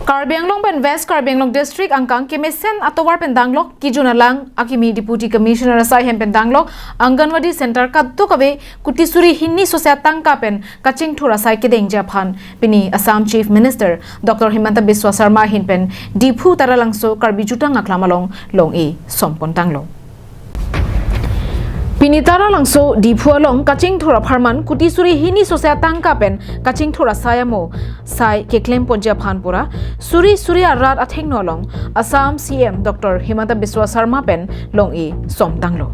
Karbi Anglong pen West Karbi Anglong District angkang kemesen atowar pen danglok kijunalang akimi Deputy Commissioner asai hem pen danglok Anganwadi Center kadto kabe kutisuri hinni sosyatang kapen kaching thura sai kedeng japhan pini Assam Chief Minister Dr. Himanta Biswa Sarma hin pen diphu taralangso Karbi jutang aklamalong long e sompon tanglong Pinitara langso di pualong kaching thora pharman kutisuri hini sosya tangka pen kaching thora sayamo sai keklem ponja phanpura suri arat atheng nolong Assam CM Dr. Himanta Biswa Sarma pen long e som tanglo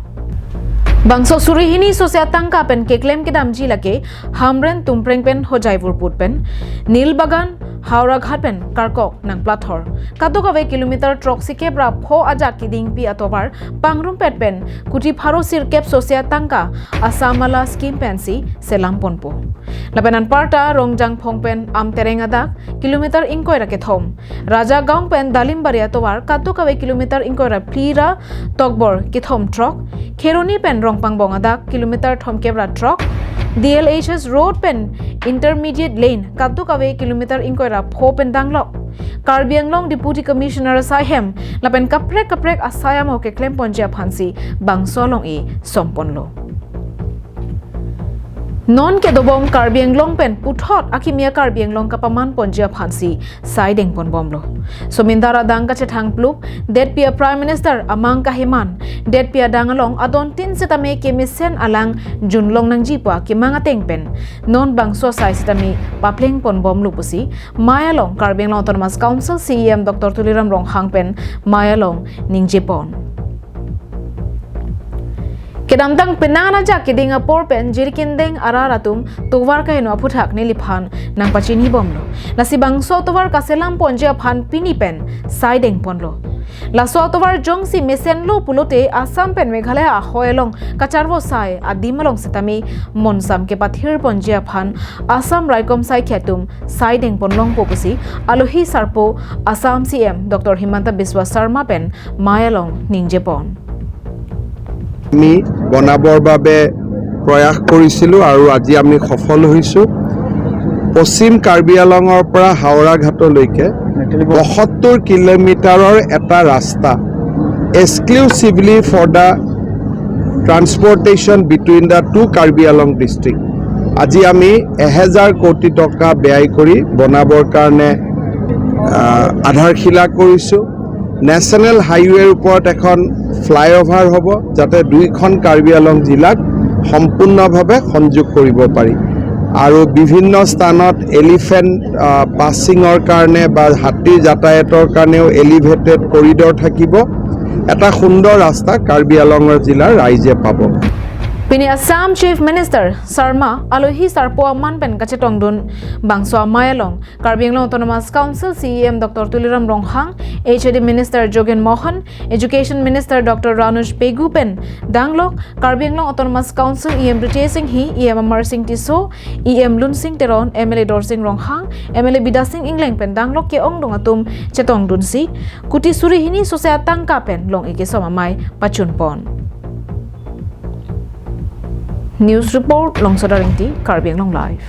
Bangso suri hini sosya tangka pen keklem kedam ji lake hamren tumpreng pen hojaivur put pen Nilbagan Haura Ghat pen Karkok nang Plathor Kadokawe kilometer trok sike bra pho aja kiding pi atobar pangrum pet pen kuti pharo sir kep sosia tangka asamala scheme pensi selam ponpo lapenan parta rongjang phong pen am tereng adak kilometer ingkoi rake thom raja gaung pen dalimbari atobar kadokawe kilometer ingkoi ra plira tokbor ki thom trok kheroni pen rongpang bong adak kilometer thom kebra trok DLHS road pen intermediate lane kadokawe kilometer ingkoi ra pho pen danglok Karbi Anglong Deputy Commissioner Sahem lapen kaprek asayam ke klem ponja phansi bangsolong e somponlo Non ke dobom Karbi Anglong pen puthot akimia Karbi Anglong kapaman ponja phansi siding pon bomlo somindara dang ka chethang plup det pia Prime Minister amang kahiman det pia dangalong adon tin setame kemisen alang junlong nang jipwa kimanga tengpen non bangso sai setame papleng pon bomlu pusi mayalong Karbi Anglong Autonomous Council CEM Dr. Tuliram Ronghang pen mayalong ningjepon Kedamtang penana ja kedinga por pen jirkindeng araratum tuwar ka heno aputhak ni liphan nang pachini bomlo lasi bangso tuwar kaselam ponja phan pini pen sideng ponlo laso tuwar jongsi mesenlo pulote Assam pen Meghalaya ahoelong kacharbo sai adimalong setami monsam ke pathir ponja phan Assam Raikom sai khatum sideng ponlong popusi alohi sarpo Assam CM Dr. Himanta Biswa Sarma pen mayalong ningjepon আমি বনাবৰ বাবে প্ৰয়াস কৰিছিলো আৰু আজি আমি সফল হৈছো পশ্চিম কাৰ্বি আলঙৰ পৰা হাওৰা ঘাটলৈকে ৭২ কিলোমিটাৰৰ এটা ৰাস্তা exclusively for the transportation between the two Karbi আলং ডিস্ট্ৰিক্ট আজি আমি 1000 কোটি টকা ব্যয় কৰি বনাবৰ কাৰণে আধাৰশিলা কৰিছো National Highway ওপৰত এখন ফ্লাইওভাৰ হ'ব যাতে দুইখন কাৰ্বি আলং জিলাক সম্পূৰ্ণভাৱে সংযোগ কৰিব পাৰি আৰু বিভিন্ন স্থানত এলিফেন্ট পাছিংৰ কাৰণে বা হাতী যাতায়াতৰ কাৰণেও এলিভেটেড কৰিডৰ থাকিব এটা সুন্দৰ ৰাস্তা কাৰ্বি আলঙৰ জিলাৰ ৰাইজে পাব Pini Assam Chief Minister Sarma alohi sarpo amman pen kachetongdun bangso mayalong Karbi Anglong Autonomous Council CEM Dr. Tuliram Ronghang HOD Minister Jogen Mohan Education Minister Dr. Ranush Pegu pen danglok Karbi Anglong Autonomous Council EM Rite Singh Hi EM Amar Singh Tiso EM Lun Singh Teron MLA Dor Singh Ronghang MLA Bida Singh Ingleng pen danglok ke ong dongatum chetongdun si kuti suri hini sosya tangka pen long ike somamai pachunpon News report Longsada Ringti Karbi Anglong Live